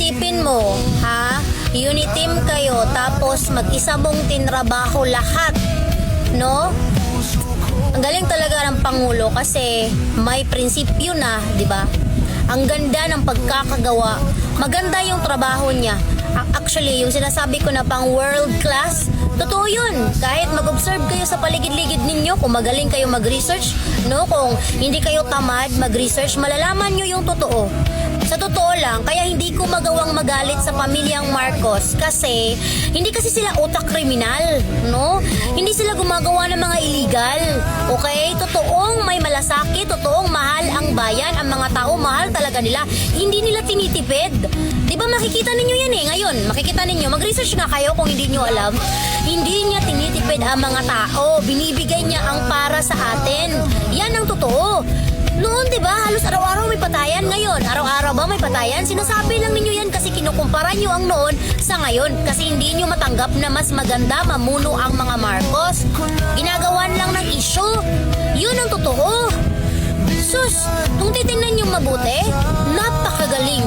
Isipin mo, ha? Unit team kayo, tapos mag-isa mong tinrabaho lahat, no? Ang galing talaga ng Pangulo kasi may prinsipyo na, di ba? Ang ganda ng pagkakagawa. Maganda yung trabaho niya. Actually, yung sinasabi ko na pang world class, totoo yun. Kahit mag-observe kayo sa paligid-ligid ninyo, kung magaling kayo mag-research, no? Kung hindi kayo tamad mag-research, malalaman nyo yung totoo. Sa totoo lang, kaya hindi ko magawang magalit sa pamilyang Marcos kasi hindi kasi sila utak kriminal, no? Hindi sila gumagawa ng mga illegal. Okay? Totoong may malasakit, totoong mahal ang bayan, ang mga tao mahal talaga nila. Hindi nila tinitipid. 'Di ba makikita ninyo yan eh ngayon? Makikita ninyo, mag-research nga kayo kung hindi niyo alam. Hindi niya tinitipid ang mga tao. Binibigay niya ang para sa atin. Yan ang totoo. Noon, di ba, halos araw-araw may patayan. Ngayon, araw-araw ba may patayan? Sinasabi lang ninyo yan kasi kinukumpara nyo ang noon sa ngayon. Kasi hindi nyo matanggap na mas maganda mamuno ang mga Marcos. Ginagawan lang ng issue. Yun ang totoo. Sus, kung titingnan nyo mabuti, napakagaling.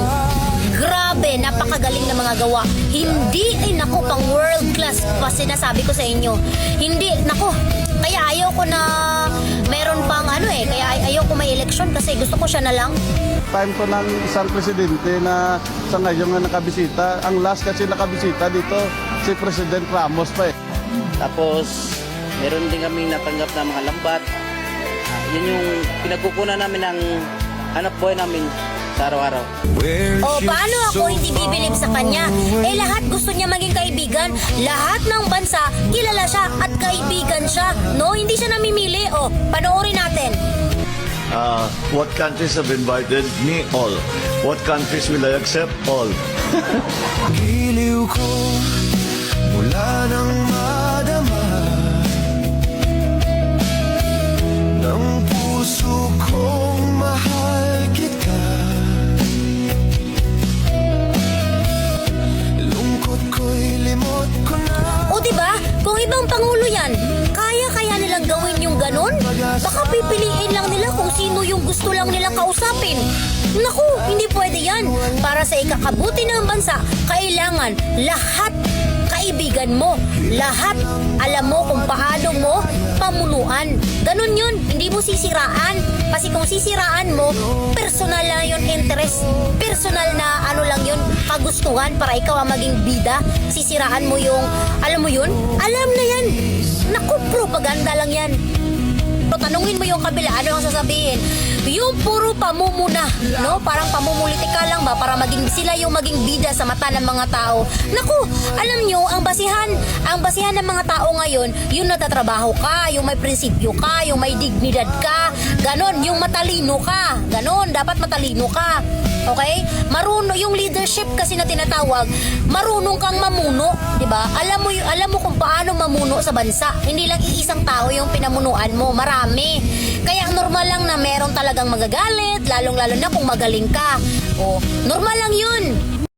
Grabe, napakagaling na mga gawa. Hindi, naku, pang world class pa sinasabi ko sa inyo. Hindi, naku, kaya ayaw ko na meron pang kaya ayaw ko may eleksyon kasi gusto ko siya na lang. Time ko ng isang presidente na sa ngayon nga nakabisita. Ang last kasi nakabisita dito, si President Ramos pa eh. Tapos, meron din kami natanggap na mga lambat. Yun yung pinagkukunan namin ng hanap buhay namin sa araw-araw. Paano ako hindi bibilib sa kanya? Lahat gusto niya maging kaibigan. Lahat ng bansa, kilala siya at kaibigan siya. No, hindi siya namimili. Panoorin natin. What countries have invited me? All. What countries will I accept? All. Giliw ko mula nang madama ng puso kong mahal kita. Lungkot ko'y limot ko na. O diba, kung ibang pangulo yan, kaya nilang gawin yung ganun? Baka pipiliin lang nila kung sino yung gusto lang nilang kausapin. Naku, hindi pwede yan. Para sa ikakabuti ng bansa, kailangan lahat kaibigan mo. Lahat alam mo kung paano mo pamunuan. Ganun yun, hindi mo sisiraan. Kasi kung sisiraan mo, personal lang yun interest. Personal na lang yun, kagustuhan para ikaw ang maging bida. Sisiraan mo yung, alam mo yun? Alam na yan. Naku, propaganda lang yan. Tanungin mo yung kabila, ano ang sasabihin? Yung puro pamumuna, no? Parang pamumulitika lang ba para maging sila yung maging bida sa mata ng mga tao. Naku, alam nyo, ang basihan ng mga tao ngayon, yung natatrabaho ka, yung may prinsipyo ka, yung may dignidad ka, ganon, yung matalino ka, ganon, dapat matalino ka. Okay? Marunong yung leadership kasi na tinatawag, marunong kang mamuno, 'di ba? Alam mo kung paano mamuno sa bansa. Hindi lang iisang tao yung pinamunuan mo, marami. Kaya normal lang na meron talagang magagalit, lalong-lalo na kung magaling ka. Normal lang 'yun.